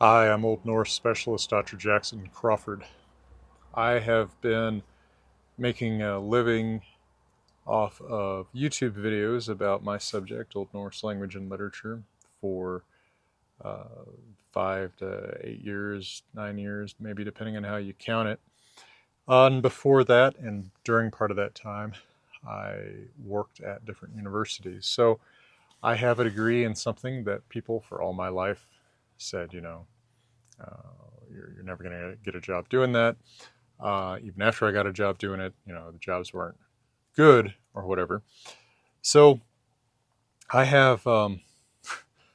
Hi, I'm Old Norse specialist Dr. Jackson Crawford. I have been making a living off of YouTube videos about my subject, Old Norse language and literature, for uh, 5 to 8 years, 9 years, maybe depending on how you count it. And before that, and during part of that time, I worked at different universities. So I have a degree in something that people for all my life said, you're never going to get a job doing that. Even after I got a job doing it, the jobs weren't good or whatever. So I have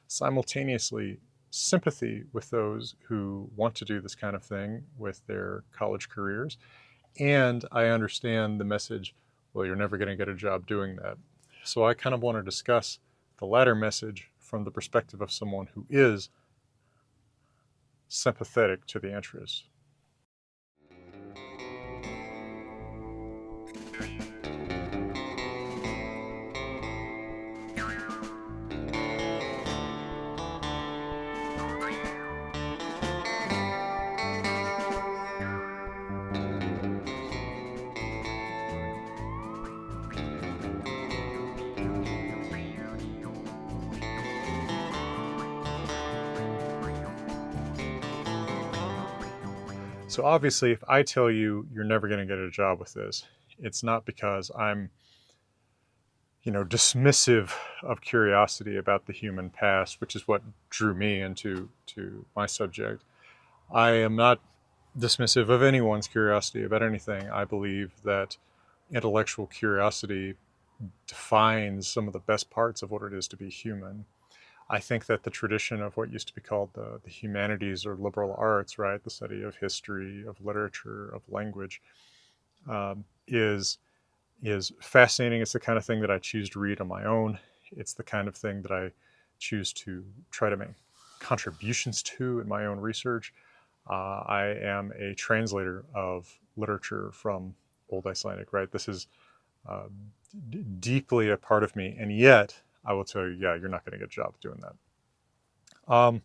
simultaneously sympathy with those who want to do this kind of thing with their college careers. And I understand the message, well, you're never going to get a job doing that. So I kind of want to discuss the latter message from the perspective of someone who is sympathetic to the interests. So obviously, if I tell you you're never going to get a job with this, it's not because I'm, dismissive of curiosity about the human past, which is what drew me into my subject. I am not dismissive of anyone's curiosity about anything. I believe that intellectual curiosity defines some of the best parts of what it is to be human. I think that the tradition of what used to be called the humanities or liberal arts, right, the study of history, of literature, of language, um, is is fascinating. It's the kind of thing that I choose to read on my own. It's the kind of thing that I choose to try to make contributions to in my own research. I am a translator of literature from Old Icelandic, right? This is uh, deeply a part of me, and yet I will tell you, yeah, you're not going to get a job doing that.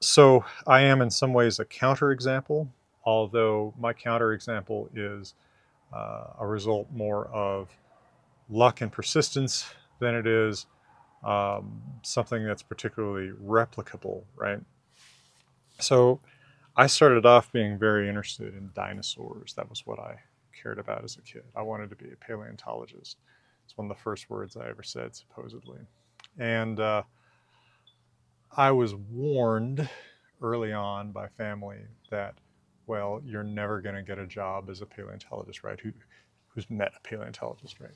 So I am in some ways a counterexample, although my counterexample is a result more of luck and persistence than it is something that's particularly replicable, right? So I started off being very interested in dinosaurs. That was what I cared about as a kid. I wanted to be a paleontologist. It's one of the first words I ever said, supposedly. And I was warned early on by family that, well, you're never going to get a job as a paleontologist, right? Who's met a paleontologist, right?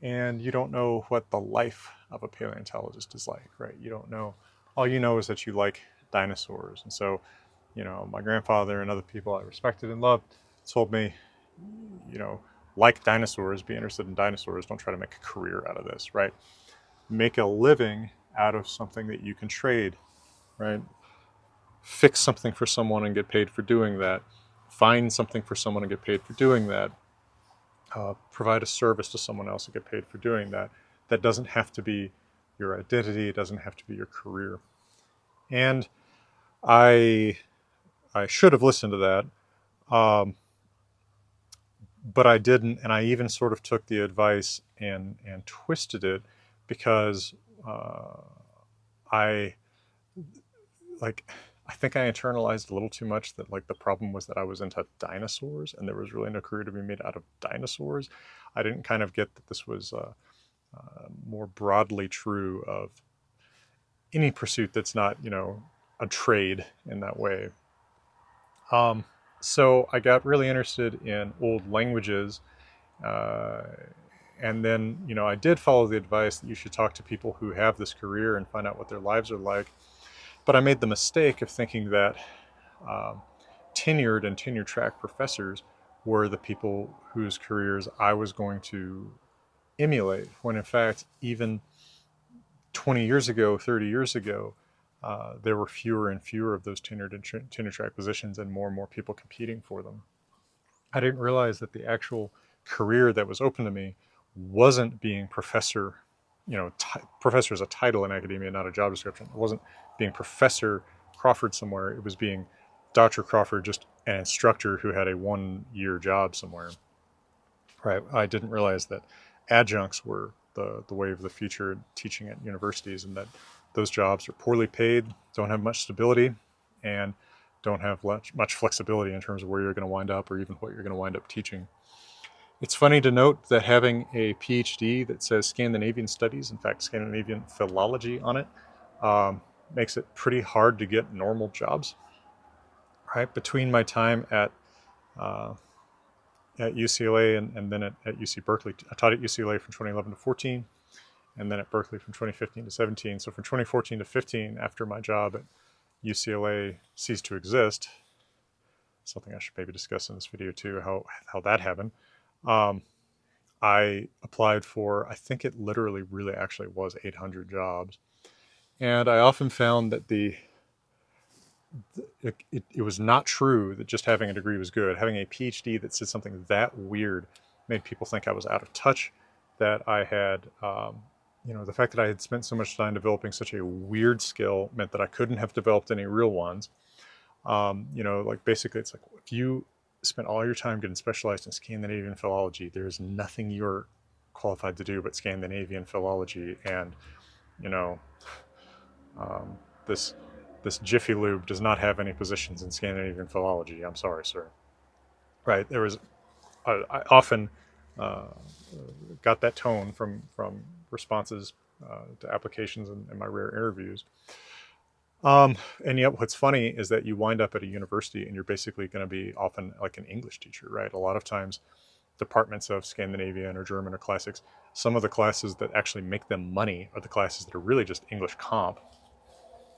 And you don't know what the life of a paleontologist is like, right? You don't know. All you know is that you like dinosaurs. And so, my grandfather and other people I respected and loved told me, you know, like dinosaurs, be interested in dinosaurs. Don't try to make a career out of this, right? Make a living out of something that you can trade, right? Fix something for someone and get paid for doing that. Find something for someone and get paid for doing that. Provide a service to someone else and get paid for doing that. That doesn't have to be your identity. It doesn't have to be your career. And I I should have listened to that, but I didn't. And I even sort of took the advice and twisted it because uh, I like I think I internalized a little too much that like the problem was that I was into dinosaurs and there was really no career to be made out of dinosaurs. I didn't kind of get that this was more broadly true of any pursuit that's not, a trade in that way. Um, so I got really interested in old languages. Uh, and then, I did follow the advice that you should talk to people who have this career and find out what their lives are like. But I made the mistake of thinking that um, tenured and tenure-track professors were the people whose careers I was going to emulate, when in fact, even 20 years ago, 30 years ago, there were fewer and fewer of those tenured and tenure track positions and more people competing for them. I didn't realize that the actual career that was open to me wasn't being professor. Professor is a title in academia, not a job description. It wasn't being professor Crawford somewhere, it was being Dr. Crawford, just an instructor who had a 1-year job somewhere. Right. I didn't realize that adjuncts were the way of the future teaching at universities, and that those jobs are poorly paid, don't have much stability, and don't have much flexibility in terms of where you're going to wind up or even what you're going to wind up teaching. It's funny to note that having a PhD that says Scandinavian Studies, in fact, Scandinavian Philology on it, makes it pretty hard to get normal jobs. Right. Between my time uh, at UCLA and then at UC Berkeley, I taught at UCLA from 2011 to 14, and then at Berkeley from 2015 to 17. So from 2014 to 15, after my job at UCLA ceased to exist, something I should maybe discuss in this video too, how that happened. I applied for, I think it literally really actually was 800 jobs. And I often found that it was not true that just having a degree was good. Having a PhD that said something that weird made people think I was out of touch, that I had, the fact that I had spent so much time developing such a weird skill meant that I couldn't have developed any real ones. Like basically it's like, if you spent all your time getting specialized in Scandinavian philology, there's nothing you're qualified to do but Scandinavian philology. And, you know, um, this Jiffy Lube does not have any positions in Scandinavian philology. I'm sorry, sir. Right. I often uh, got that tone from responses to applications in my rare interviews. And yet what's funny is that you wind up at a university and you're basically going to be often like an English teacher, right? A lot of times departments of Scandinavian or German or classics, some of the classes that actually make them money are the classes that are really just English comp.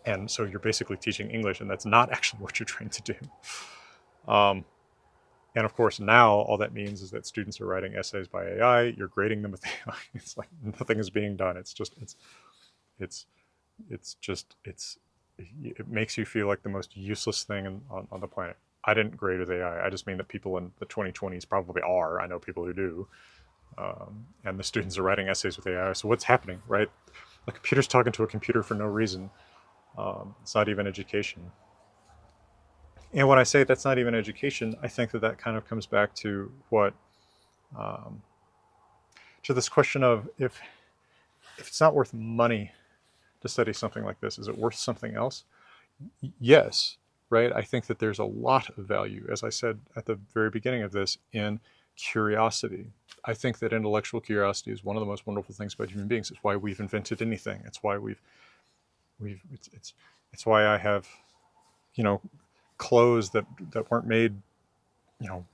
And so you're basically teaching English, and that's not actually what you're trained to do. Um, and of course, now all that means is that students are writing essays by AI. You're grading them with AI. It's like nothing is being done. It makes you feel like the most useless thing on the planet. I didn't grade with AI. I just mean that people in the 2020s probably are. I know people who do. And the students are writing essays with AI. So what's happening, right? The computer's talking to a computer for no reason. It's not even education. And when I say that's not even education, I think that kind of comes back to um, to this question of if it's not worth money to study something like this, is it worth something else? Yes, right? I think that there's a lot of value, as I said at the very beginning of this, in curiosity. I think that intellectual curiosity is one of the most wonderful things about human beings. It's why we've invented anything. It's why it's why I have, clothes that weren't made,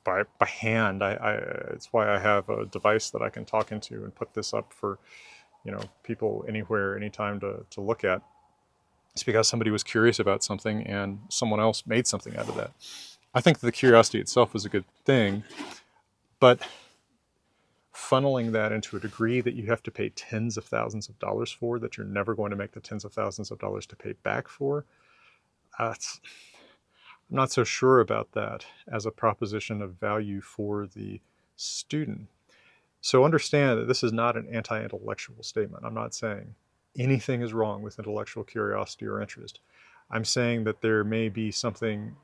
by hand. It's why I have a device that I can talk into and put this up for, people anywhere, anytime to look at. It's because somebody was curious about something and someone else made something out of that. I think the curiosity itself is a good thing, but funneling that into a degree that you have to pay tens of thousands of dollars for, that you're never going to make the tens of thousands of dollars to pay back for, I'm not so sure about that as a proposition of value for the student. So understand that this is not an anti-intellectual statement. I'm not saying anything is wrong with intellectual curiosity or interest. I'm saying that there may be something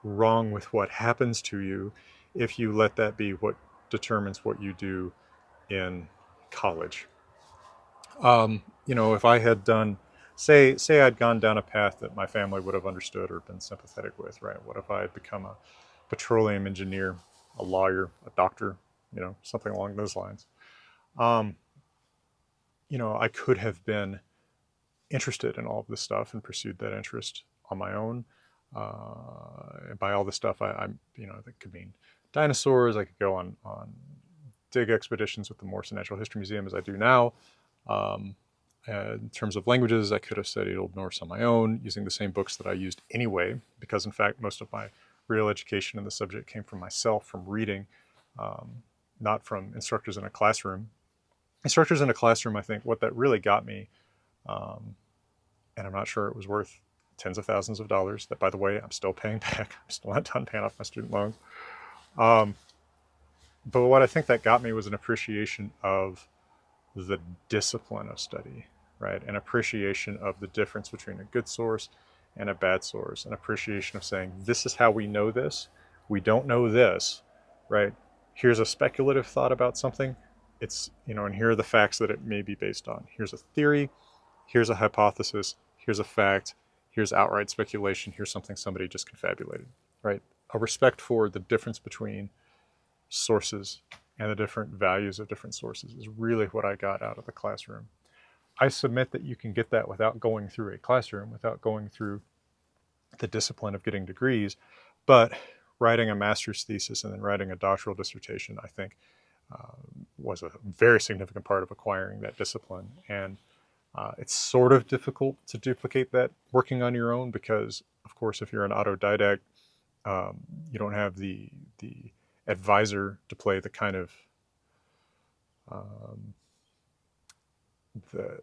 wrong with what happens to you if you let that be what determines what you do in college. If I had done, say I'd gone down a path that my family would have understood or been sympathetic with, right? What if I had become a petroleum engineer, a lawyer, a doctor, something along those lines? Um, I could have been interested in all of this stuff and pursued that interest on my own. And by all this stuff, I'm, that could mean dinosaurs. I could go on dig expeditions with the Morse Natural History Museum as I do now. In terms of languages, I could have studied Old Norse on my own using the same books that I used anyway, because in fact, most of my real education in the subject came from myself, from reading, not from instructors in a classroom. Instructors in a classroom, I think what that really got me, and I'm not sure it was worth tens of thousands of dollars, that by the way, I'm still paying back. I'm still not done paying off my student loans. But what I think that got me was an appreciation of the discipline of study, right? An appreciation of the difference between a good source and a bad source, an appreciation of saying, this is how we know this. We don't know this, right? Here's a speculative thought about something. It's, and here are the facts that it may be based on. Here's a theory. Here's a hypothesis. Here's a fact. Here's outright speculation. Here's something somebody just confabulated, right? A respect for the difference between sources and the different values of different sources is really what I got out of the classroom. I submit that you can get that without going through a classroom, without going through the discipline of getting degrees, but writing a master's thesis and then writing a doctoral dissertation, I think, was a very significant part of acquiring that discipline. And it's sort of difficult to duplicate that working on your own because, of course, if you're an autodidact, you don't have the advisor to play the kind of the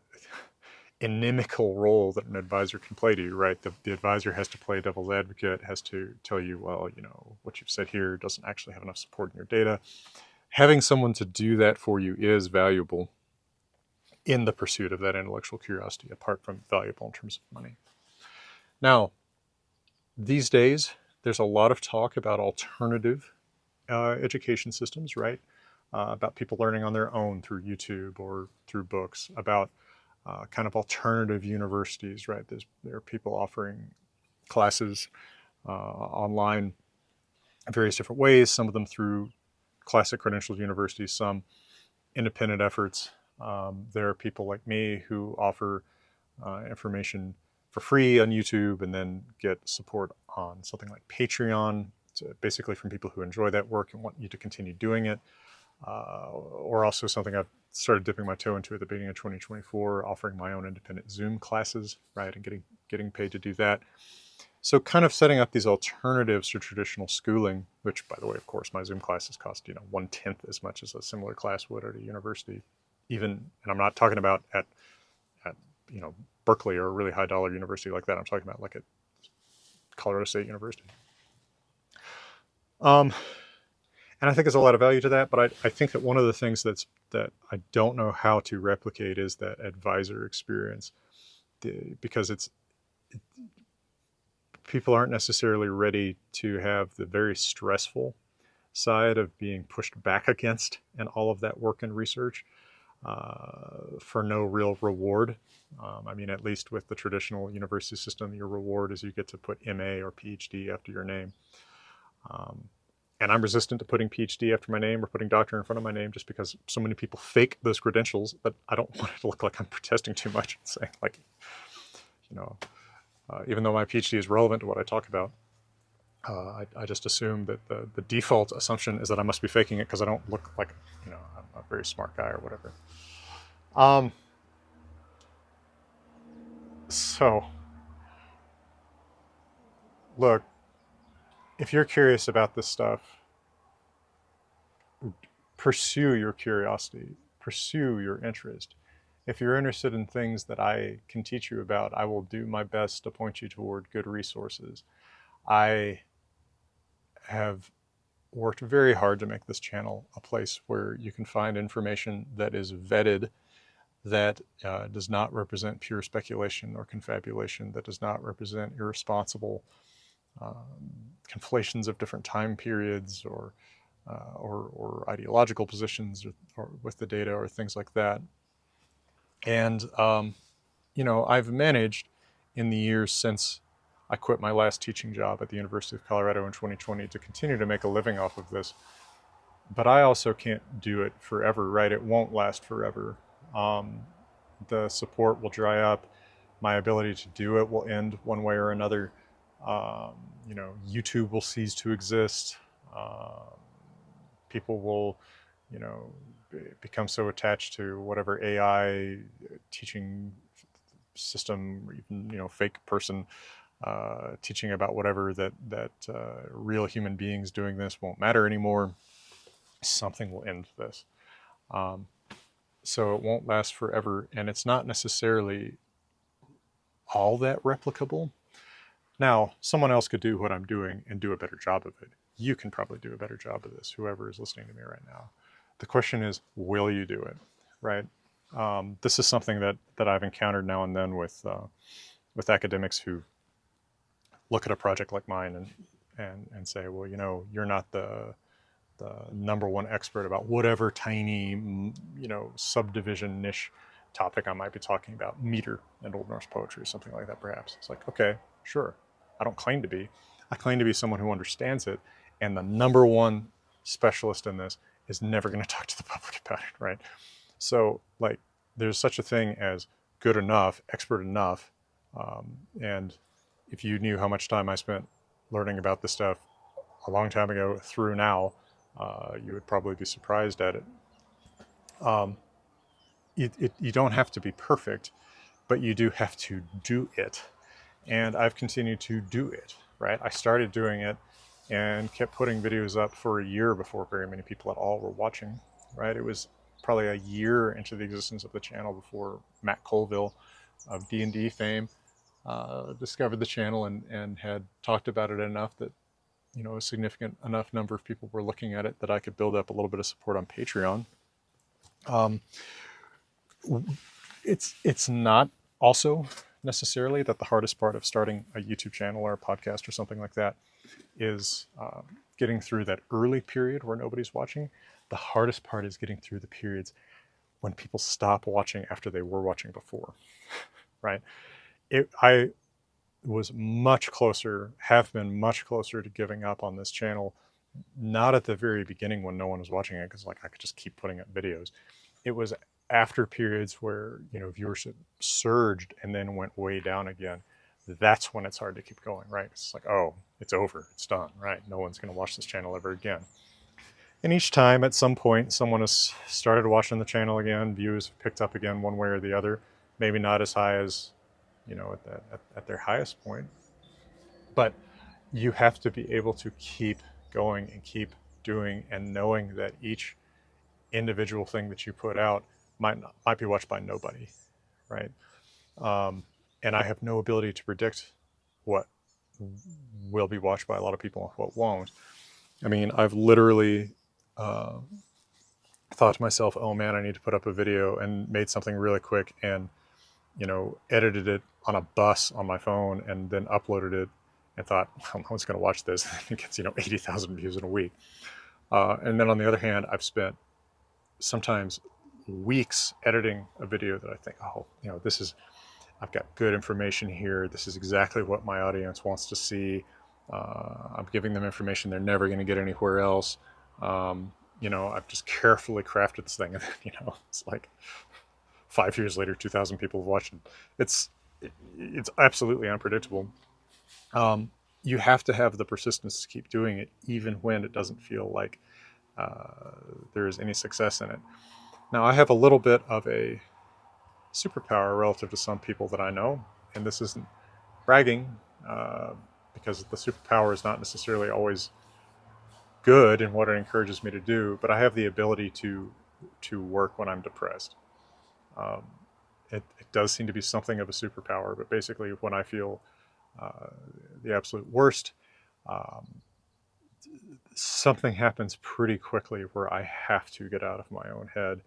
inimical role that an advisor can play to you, right? The advisor has to play devil's advocate, has to tell you, well, what you've said here doesn't actually have enough support in your data. Having someone to do that for you is valuable in the pursuit of that intellectual curiosity, apart from valuable in terms of money. Now, these days, there's a lot of talk about alternative education systems, right? About people learning on their own through YouTube or through books, about kind of alternative universities, right? There are people offering classes online in various different ways, some of them through classic credentialed universities, some independent efforts. There are people like me who offer information for free on YouTube and then get support on something like Patreon, basically from people who enjoy that work and want you to continue doing it. Or also something I've started dipping my toe into at the beginning of 2024, offering my own independent Zoom classes, right, and getting paid to do that. So kind of setting up these alternatives to traditional schooling, which, by the way, of course, my Zoom classes cost 1/10 as much as a similar class would at a university. Even, and I'm not talking about at Berkeley or a really high dollar university like that. I'm talking about like at Colorado State University. And I think there's a lot of value to that, but I think that one of the things that I don't know how to replicate is that advisor experience, because people aren't necessarily ready to have the very stressful side of being pushed back against and all of that work and research for no real reward. I mean, at least with the traditional university system, your reward is you get to put MA or PhD after your name. And I'm resistant to putting PhD after my name or putting doctor in front of my name just because so many people fake those credentials, but I don't want it to look like I'm protesting too much and saying, like, even though my PhD is relevant to what I talk about, I just assume that the default assumption is that I must be faking it because I don't look like, I'm a very smart guy or whatever. So, look, if you're curious about this stuff, pursue your curiosity, pursue your interest. If you're interested in things that I can teach you about, I will do my best to point you toward good resources. I have worked very hard to make this channel a place where you can find information that is vetted, that does not represent pure speculation or confabulation, that does not represent irresponsible conflations of different time periods or ideological positions or with the data or things like that. And, I've managed in the years since I quit my last teaching job at the University of Colorado in 2020 to continue to make a living off of this. But I also can't do it forever, right? It won't last forever. The support will dry up. My ability to do it will end one way or another. YouTube will cease to exist. People will, become so attached to whatever AI teaching system, or even, fake person teaching about whatever that real human beings doing this won't matter anymore. Something will end this. So it won't last forever, and it's not necessarily all that replicable. Now, someone else could do what I'm doing and do a better job of it. You can probably do a better job of this, whoever is listening to me right now. The question is, will you do it, right? This is something that I've encountered now and then with academics who look at a project like mine and say, well, you know, you're not the number one expert about whatever tiny, you know, subdivision niche topic I might be talking about, meter and Old Norse poetry or something like that, perhaps. It's like, okay, sure. I don't claim to be. I claim to be someone who understands it, and the number one specialist in this is never going to talk to the public about it, right? So, like, there's such a thing as good enough, expert enough, and if you knew how much time I spent learning about this stuff a long time ago through now, you would probably be surprised at it. Um, you don't have to be perfect, but you do have to do it. And I've continued to do it, right? I started doing it and kept putting videos up for a year before very many people at all were watching, right? It was probably a year into the existence of the channel before Matt Colville of D&D fame discovered the channel and had talked about it enough that, you know, a significant enough number of people were looking at it that I could build up a little bit of support on Patreon. Um, it's not also necessarily that the hardest part of starting a YouTube channel or a podcast or something like that is getting through that early period where nobody's watching. The hardest part is getting through the periods when people stop watching after they were watching before, right? I was much closer, have been much closer to giving up on this channel, not at the very beginning when no one was watching it, because like I could just keep putting up videos. It was after periods where, you know, viewership surged and then went way down again. That's when it's hard to keep going, right? It's like, oh, it's over, it's done, right? No one's going to watch this channel ever again. And each time, at some point, someone has started watching the channel again, views picked up again one way or the other. Maybe not as high as, you know, at their highest point, but you have to be able to keep going and keep doing, and knowing that each individual thing that you put out might be watched by nobody, right? And I have no ability to predict what will be watched by a lot of people and what won't. I mean, I've literally thought to myself, oh man, I need to put up a video, and made something really quick and, you know, edited it on a bus on my phone and then uploaded it and thought, well, no one's going to watch this. It gets, you know, 80,000 views in a week. And then on the other hand, I've spent sometimes weeks editing a video that I think, oh, you know, this is, I've got good information here. This is exactly what my audience wants to see. I'm giving them information they're never going to get anywhere else. You know, I've just carefully crafted this thing, and then, you know, it's like 5 years later, 2,000 people have watched it. It's absolutely unpredictable. You have to have the persistence to keep doing it, even when it doesn't feel like there is any success in it. Now, I have a little bit of a superpower relative to some people that I know, and this isn't bragging, because the superpower is not necessarily always good in what it encourages me to do, but I have the ability to work when I'm depressed. Um, it does seem to be something of a superpower, but basically when I feel the absolute worst, um, something happens pretty quickly where I have to get out of my own head,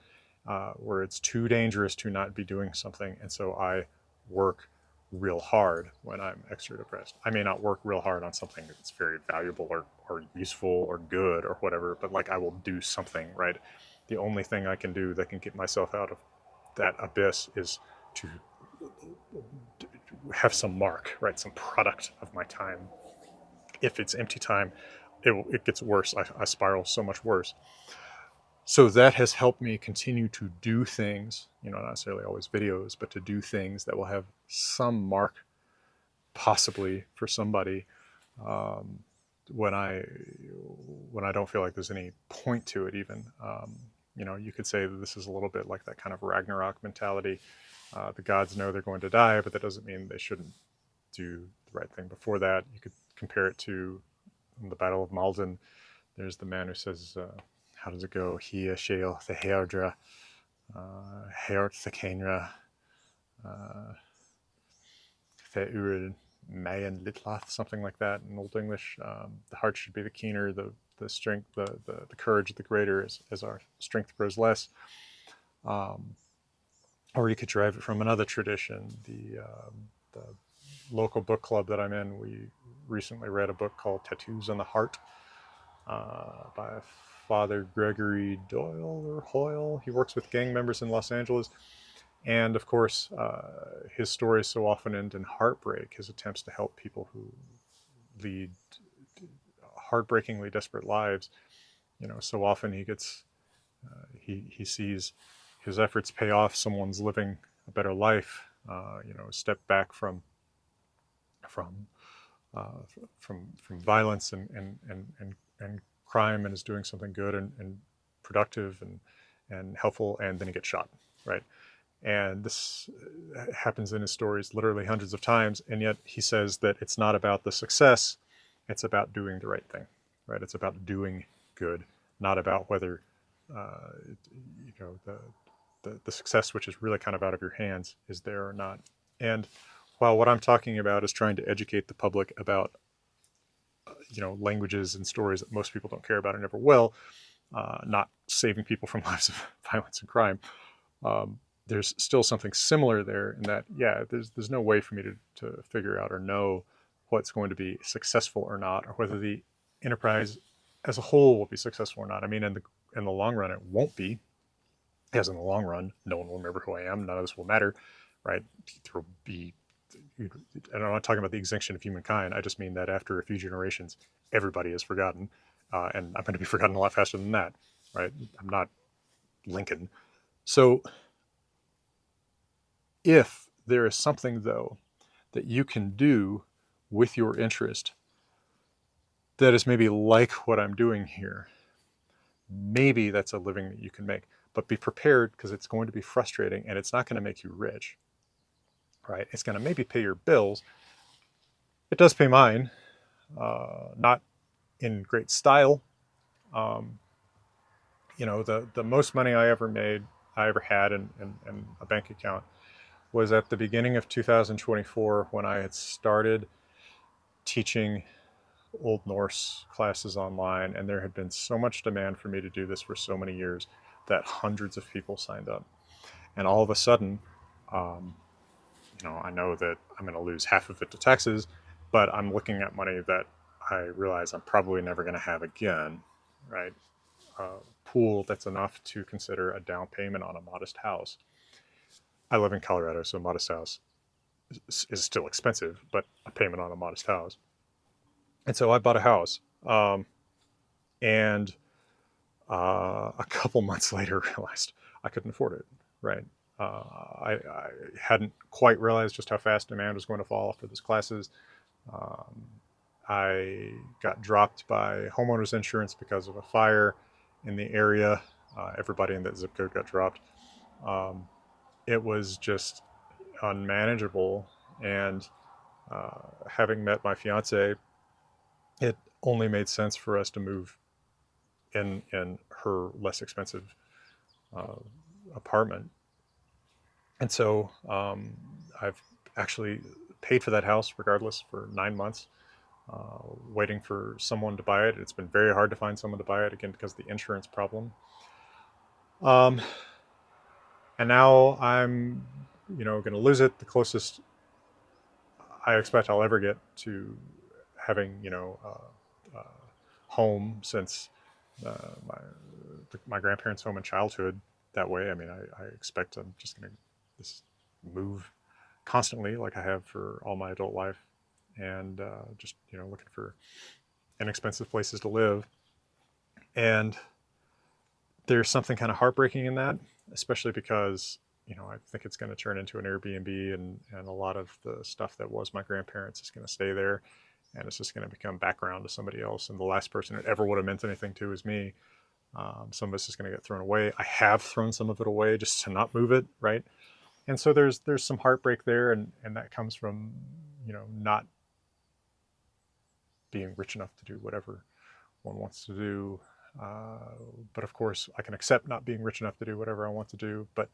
where it's too dangerous to not be doing something. And so I work real hard when I'm extra depressed. I may not work real hard on something that's very valuable or useful or good or whatever, but like I will do something, right? The only thing I can do that can get myself out of that abyss is to have some mark, right? Some product of my time. If it's empty time, it gets worse. I spiral so much worse. So that has helped me continue to do things, you know, not necessarily always videos, but to do things that will have some mark, possibly for somebody, um, when I don't feel like there's any point to it. Even, you know, you could say that this is a little bit like that kind of Ragnarok mentality. The gods know they're going to die, but that doesn't mean they shouldn't do the right thing before that. You could compare it to the Battle of Malden. There's the man who says, how does it go? He sheol the hairdra, hairt the kenra, the urid mayan litlath, something like that in Old English. The heart should be the keener, the strength, the courage the greater as our strength grows less. Or you could derive it from another tradition. The local book club that I'm in, recently read a book called Tattoos on the Heart by Father Gregory Doyle or Hoyle. He works with gang members in Los Angeles. And of course, his stories so often end in heartbreak, his attempts to help people who lead heartbreakingly desperate lives. So often he sees his efforts pay off. Someone's living a better life. Step back from uh, from violence and crime, and is doing something good and productive and helpful, and then he gets shot, right? And this happens in his stories literally hundreds of times, and yet he says that it's not about the success, it's about doing the right thing, right? It's about doing good, not about whether uh, the success, which is really kind of out of your hands, is there or not. And while what I'm talking about is trying to educate the public about languages and stories that most people don't care about or never will, not saving people from lives of violence and crime, um, there's still something similar there in that, yeah, there's no way for me to figure out or know what's going to be successful or not, or whether the enterprise as a whole will be successful or not. I mean, in the long run, it won't be, as in the long run, no one will remember who I am. None of this will matter, right? There will be, and I'm not talking about the extinction of humankind. I just mean that after a few generations, everybody is forgotten, and I'm going to be forgotten a lot faster than that, right? I'm not Lincoln. So if there is something, though, that you can do with your interest that is maybe like what I'm doing here, maybe that's a living that you can make. But be prepared, because it's going to be frustrating and it's not going to make you rich, right? It's going to maybe pay your bills. It does pay mine, not in great style. Um, the most money I ever had in a bank account was at the beginning of 2024, when I had started teaching Old Norse classes online, and there had been so much demand for me to do this for so many years that hundreds of people signed up. And all of a sudden, um, I know that I'm going to lose half of it to taxes, but I'm looking at money that I realize I'm probably never going to have again, right? Pool that's enough to consider a down payment on a modest house. I live in Colorado, so a modest house is still expensive, but a payment on a modest house. And so I bought a house, and a couple months later realized I couldn't afford it. Right. I hadn't quite realized just how fast demand was going to fall for these classes. Um, I got dropped by homeowners insurance because of a fire in the area. Everybody in that zip code got dropped. Um, it was just unmanageable. And having met my fiance, it only made sense for us to move in her less expensive uh, apartment. And so I've actually paid for that house regardless for 9 months, waiting for someone to buy it. It's been very hard to find someone to buy it, again, because of the insurance problem. Um, and now I'm, going to lose it. The closest I expect I'll ever get to having, home since uh, my my grandparents' home in childhood that way. I mean, I expect I'm just going to just move constantly like I have for all my adult life, and just looking for inexpensive places to live. And there's something kind of heartbreaking in that, especially because I think it's going to turn into an Airbnb, and a lot of the stuff that was my grandparents is going to stay there, and it's just going to become background to somebody else. And the last person it ever would have meant anything to is me. Some of this is going to get thrown away. I have thrown some of it away just to not move it, right? And so there's some heartbreak there, and that comes from not being rich enough to do whatever one wants to do. But of course, I can accept not being rich enough to do whatever I want to do. But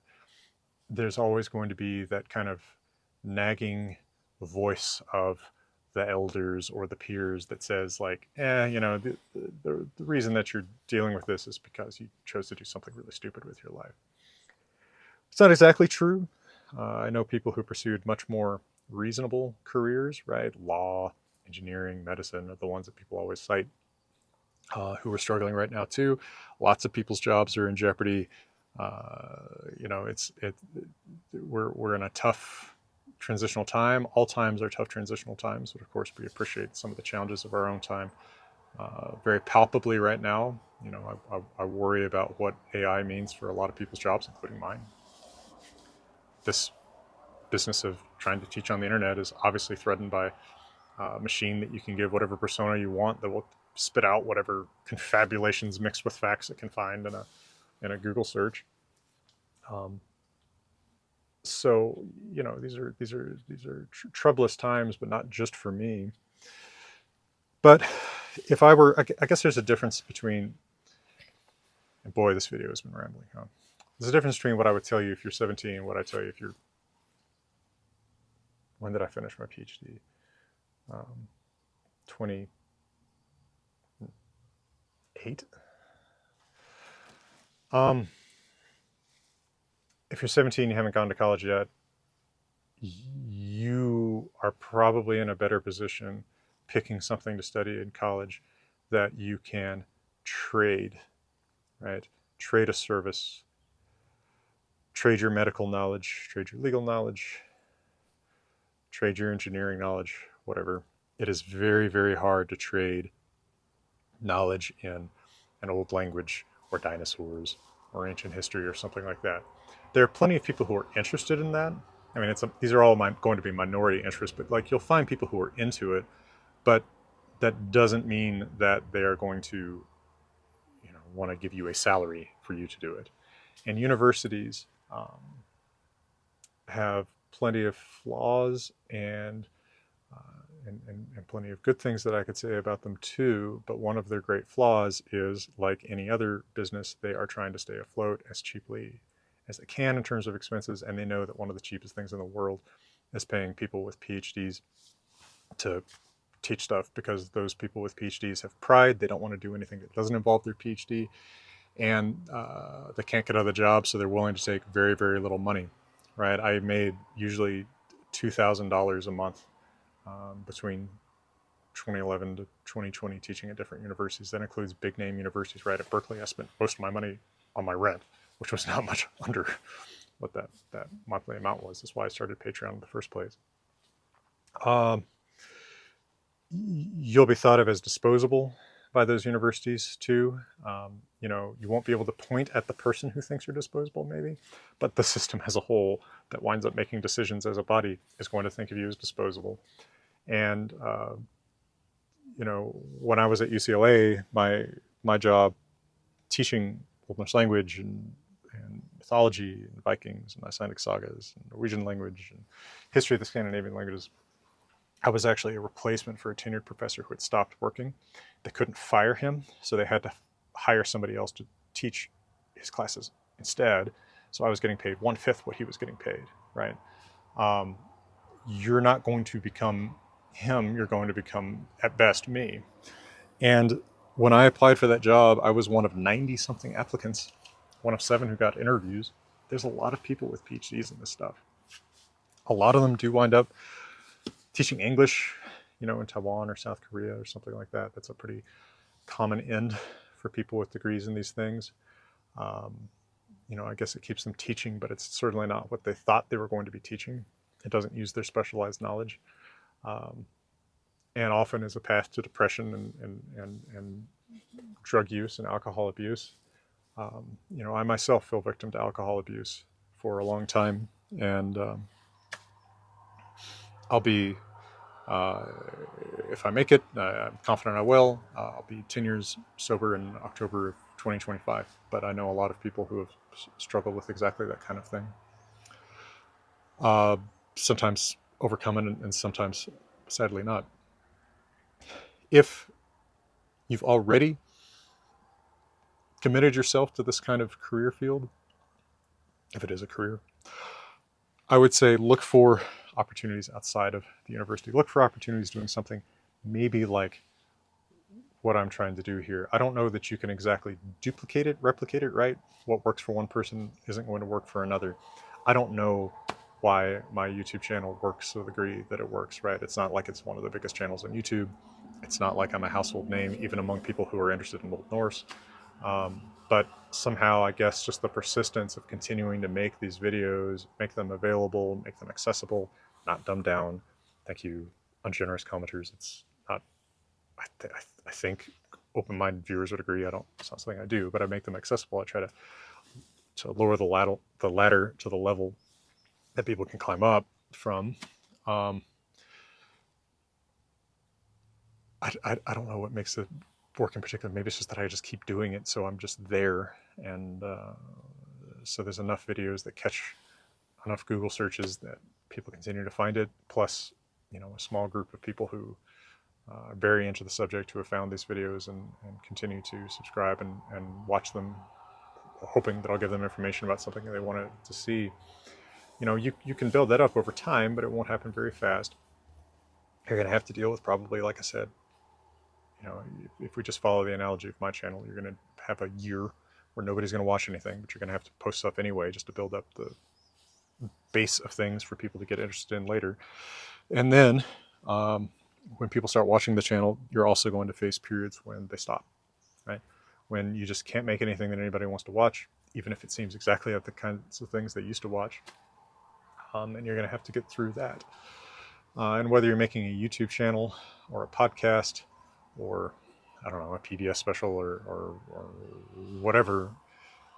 there's always going to be that kind of nagging voice of the elders or the peers that says, like, the reason that you're dealing with this is because you chose to do something really stupid with your life. It's not exactly true. I know people who pursued much more reasonable careers, right? Law, engineering, medicine are the ones that people always cite, who are struggling right now too. Lots of people's jobs are in jeopardy. You know, we're in a tough transitional time. All times are tough transitional times, but of course we appreciate some of the challenges of our own time very palpably right now. You know, I worry about what AI means for a lot of people's jobs, including mine. This business of trying to teach on the internet is obviously threatened by a machine that you can give whatever persona you want that will spit out whatever confabulations mixed with facts it can find in a Google search. Um, so you know, these are troublous times, but not just for me. But if I were, I guess there's a difference between. And boy, this video has been rambling, huh? There's a difference between what I would tell you if you're 17 and what I tell you if you're. When did I finish my PhD? 28. Um, if you're 17, you haven't gone to college yet, you are probably in a better position picking something to study in college that you can trade, right? Trade a service, trade your medical knowledge, trade your legal knowledge, trade your engineering knowledge, whatever. It is very, very hard to trade knowledge in an old language or dinosaurs or ancient history or something like that. There are plenty of people who are interested in that. I mean, these are all going to be minority interests, but like you'll find people who are into it, but that doesn't mean that they are going to, you know, want to give you a salary for you to do it. And universities have plenty of flaws and plenty of good things that I could say about them too. But one of their great flaws is, like any other business, they are trying to stay afloat as cheaply as they can in terms of expenses. And they know that one of the cheapest things in the world is paying people with PhDs to teach stuff, because those people with PhDs have pride. They don't want to do anything that doesn't involve their PhD. And they can't get other jobs, so they're willing to take very, very little money, right? I made usually $2,000 a month between 2011 to 2020 teaching at different universities. That includes big name universities. Right at Berkeley, I spent most of my money on my rent, which was not much under what that monthly amount was. That's why I started Patreon in the first place. You'll be thought of as disposable by those universities too. You know, you won't be able to point at the person who thinks you're disposable, maybe, but the system as a whole that winds up making decisions as a body is going to think of you as disposable. And you know, when I was at UCLA, my job teaching Old Norse language and mythology and Vikings and Icelandic sagas and Norwegian language and history of the Scandinavian languages, I was actually a replacement for a tenured professor who had stopped working. They couldn't fire him, so they had to hire somebody else to teach his classes instead. So I was getting paid 1/5 what he was getting paid, right? Um, you're not going to become him, you're going to become, at best, me. And when I applied for that job, I was one of 90 something applicants, one of 7 who got interviews. There's a lot of people with PhDs in this stuff. A lot of them do wind up teaching English, you know, in Taiwan or South Korea or something like that. That's a pretty common end for people with degrees in these things. You know, I guess it keeps them teaching, but it's certainly not what they thought they were going to be teaching. It doesn't use their specialized knowledge. And often is a path to depression and drug use and alcohol abuse. You know, I myself fell victim to alcohol abuse for a long time, and I'll be, if I make it, I'm confident I will, I'll be 10 years sober in October of 2025. But I know a lot of people who have struggled with exactly that kind of thing. Sometimes overcome it and sometimes sadly not. If you've already committed yourself to this kind of career field, if it is a career, I would say look for opportunities outside of the university. Look for opportunities doing something maybe like what I'm trying to do here. I don't know that you can exactly duplicate it, replicate it, right? What works for one person isn't going to work for another. I don't know why my YouTube channel works to the degree that it works, right? It's not like it's one of the biggest channels on YouTube. It's not like I'm a household name, even among people who are interested in Old Norse. But somehow, I guess, just the persistence of continuing to make these videos, make them available, make them accessible, not dumbed down. Thank you, ungenerous commenters. It's not, I think open-minded viewers would agree. It's not something I do, but I make them accessible. I try to lower the ladder to the level that people can climb up from. Um, I don't know what makes it work in particular. Maybe it's just that I just keep doing it, so I'm just there, and so there's enough videos that catch enough Google searches that people continue to find it. Plus, a small group of people who are very into the subject who have found these videos and continue to subscribe and watch them, hoping that I'll give them information about something that they wanted to see. You can build that up over time, but it won't happen very fast. You're going to have to deal with, probably, like I said, if we just follow the analogy of my channel, you're going to have a year where nobody's going to watch anything, but you're going to have to post stuff anyway just to build up the base of things for people to get interested in later. And then when people start watching the channel, you're also going to face periods when they stop, right? When you just can't make anything that anybody wants to watch, even if it seems exactly like the kinds of things they used to watch. And you're going to have to get through that. And whether you're making a YouTube channel or a podcast or, I don't know, a PBS special or whatever,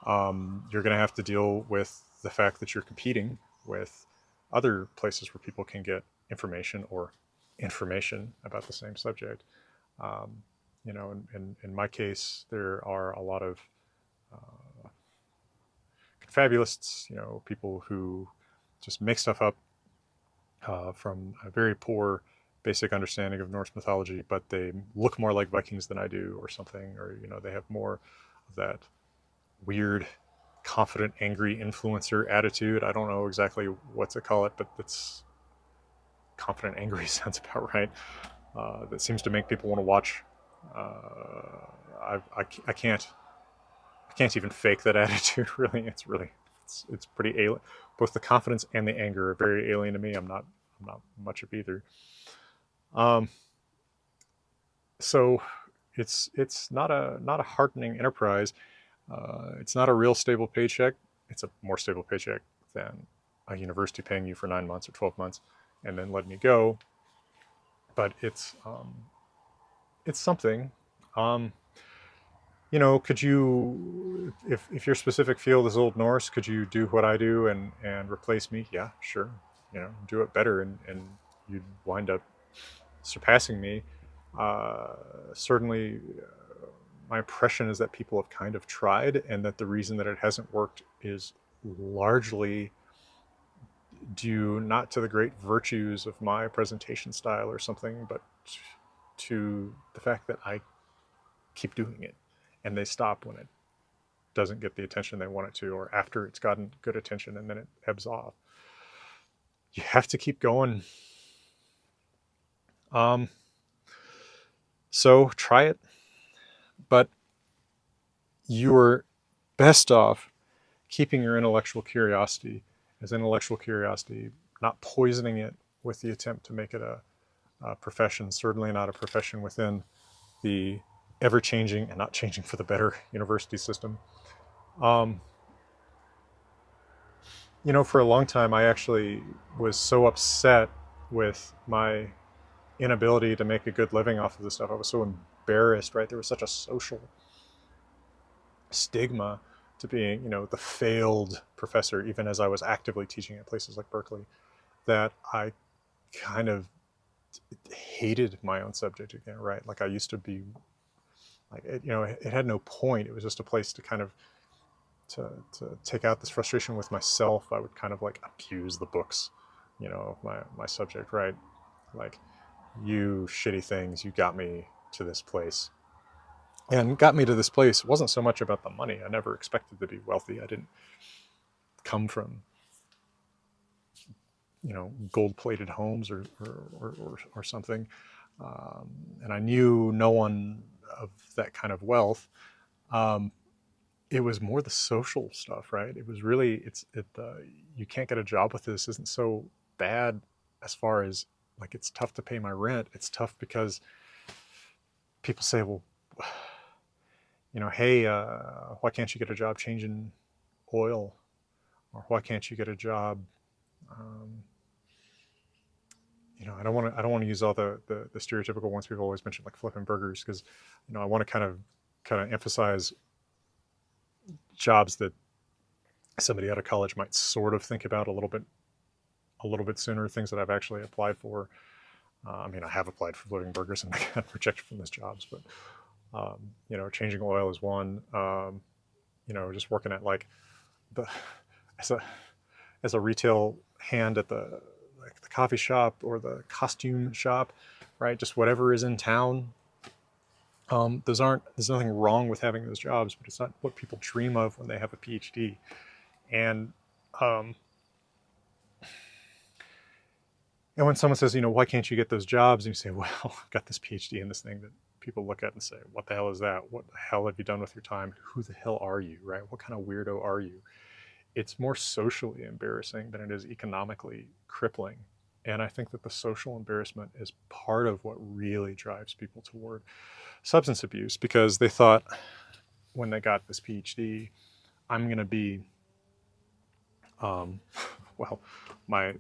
you're going to have to deal with the fact that you're competing with other places where people can get information about the same subject. In my case, there are a lot of confabulists, people who just make stuff up from a very poor basic understanding of Norse mythology, but they look more like Vikings than I do or something, or, they have more of that weird, confident, angry influencer attitude. I don't know exactly what to call it, but it's confident, angry sounds about right. That seems to make people want to watch. I can't even fake that attitude. Really, it's pretty alien. Both the confidence and the anger are very alien to me. I'm not much of either. So it's not a heartening enterprise. It's not a real stable paycheck. It's a more stable paycheck than a university paying you for 9 months or 12 months and then letting you go. But it's something. Could you, if your specific field is Old Norse, could you do what I do and replace me? Yeah, sure. Do it better, and you'd wind up surpassing me. Certainly, my impression is that people have kind of tried, and that the reason that it hasn't worked is largely due not to the great virtues of my presentation style or something, but to the fact that I keep doing it, and they stop when it doesn't get the attention they want it to, or after it's gotten good attention and then it ebbs off. You have to keep going. So try it, but you're best off keeping your intellectual curiosity as intellectual curiosity, not poisoning it with the attempt to make it a profession, certainly not a profession within the ever-changing and not changing for the better university system. For a long time, I actually was so upset with my inability to make a good living off of this stuff. I was so embarrassed, right? There was such a social stigma to being, the failed professor, even as I was actively teaching at places like Berkeley, that I kind of hated my own subject again, right? Like I used to be, like, it had no point. It was just a place to kind of to take out this frustration with myself. I would kind of like accuse the books, of my subject, right? Like, you shitty things, you got me to this place. And got me to this place wasn't so much about the money. I never expected to be wealthy. I didn't come from, gold-plated homes or something. And I knew no one of that kind of wealth. it was more the social stuff, right? It was really, you can't get a job with this isn't so bad as far as like it's tough to pay my rent. It's tough because people say, well, hey, why can't you get a job changing oil, or why can't you get a job? Um, I don't want to use all the stereotypical ones people always mention, like flipping burgers, because I want to kind of emphasize jobs that somebody out of college might sort of think about a little bit sooner. Things that I've actually applied for. I mean, I have applied for flipping burgers and I got rejected from those jobs, but changing oil is one. Just working at like the as a retail hand at the like the coffee shop or the costume shop, right? Just whatever is in town. There's nothing wrong with having those jobs, but it's not what people dream of when they have a PhD. And um, and when someone says, why can't you get those jobs? And you say, well, I've got this PhD in this thing that people look at and say, what the hell is that? What the hell have you done with your time? Who the hell are you, right? What kind of weirdo are you? It's more socially embarrassing than it is economically crippling. And I think that the social embarrassment is part of what really drives people toward substance abuse, because they thought when they got this PhD, I'm going to be, um, well, my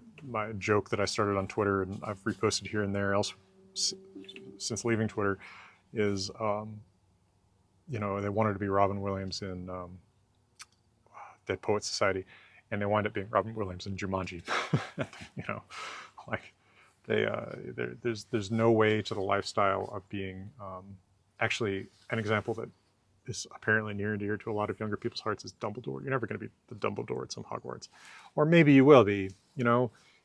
joke that I started on Twitter and I've reposted here and there else since leaving Twitter is, they wanted to be Robin Williams in Dead Poets Society, and they wind up being Robin Williams in Jumanji. you know, like there's no way to the lifestyle of being actually an example that is apparently near and dear to a lot of younger people's hearts is Dumbledore. You're never going to be the Dumbledore at some Hogwarts, or maybe you will be.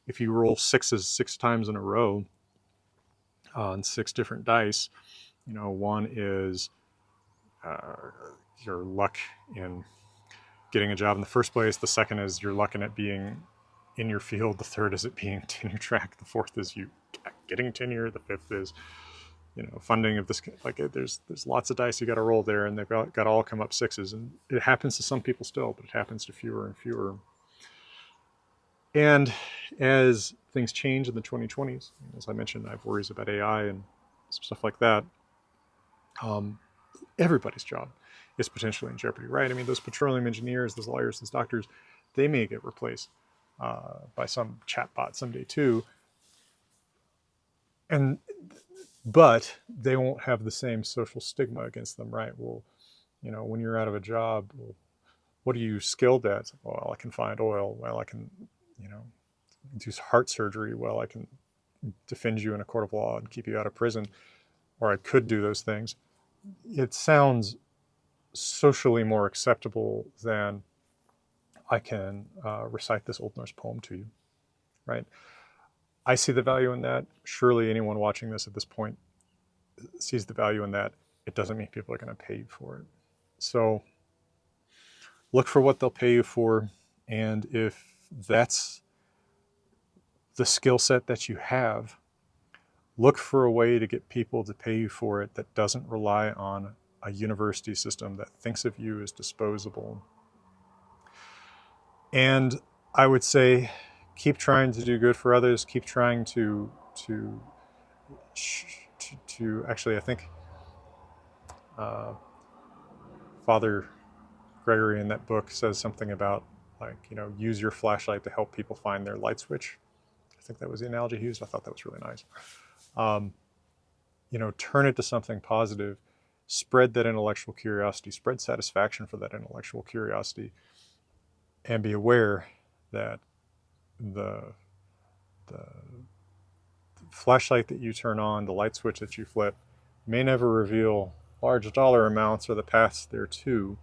If you roll sixes 6 times in a row on 6 different dice. One is uh, your luck in getting a job in the first place. The second is your luck in it being in your field. The third is it being tenure-track. The fourth is you getting tenure. The fifth is funding of this. Like there's lots of dice you got to roll there, and they've got to all come up sixes. And it happens to some people still, but it happens to fewer and fewer. And as things change in the 2020s, as I mentioned, I have worries about AI and stuff like that. Everybody's job is potentially in jeopardy, right? I mean, those petroleum engineers, those lawyers, those doctors, they may get replaced by some chatbot someday too. But they won't have the same social stigma against them, right? Well, when you're out of a job, well, what are you skilled at? Well, I can find oil. Well, I can, do heart surgery. Well, I can defend you in a court of law and keep you out of prison, or I could do those things. It sounds socially more acceptable than I can recite this Old Norse poem to you, right? I see the value in that. Surely anyone watching this at this point sees the value in that. It doesn't mean people are going to pay you for it. So look for what they'll pay you for. And if that's the skill set that you have, look for a way to get people to pay you for it that doesn't rely on a university system that thinks of you as disposable. And I would say keep trying to do good for others. Keep trying to actually, I think Father Gregory in that book says something about like, use your flashlight to help people find their light switch. I think that was the analogy he used. I thought that was really nice. Turn it to something positive. Spread that intellectual curiosity. Spread satisfaction for that intellectual curiosity, and be aware that the flashlight that you turn on, the light switch that you flip, may never reveal large dollar amounts or the paths thereto.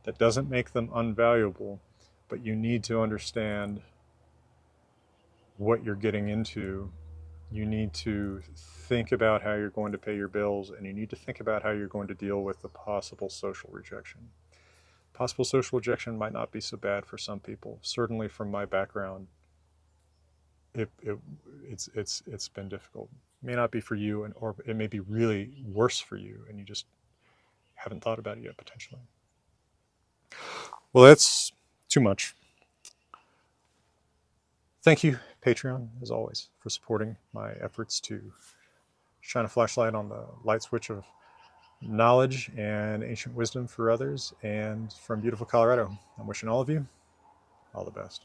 That doesn't make them unvaluable, but you need to understand what you're getting into. You need to think about how you're going to pay your bills, and you need to think about how you're going to deal with the possible social rejection. Possible social rejection might not be so bad for some people. Certainly from my background, it's been difficult. It may not be for you, or it may be really worse for you, and you just haven't thought about it yet, potentially. Well, that's too much. Thank you, Patreon, as always, for supporting my efforts to shine a flashlight on the light switch of knowledge and ancient wisdom for others. And from beautiful Colorado, I'm wishing all of you all the best.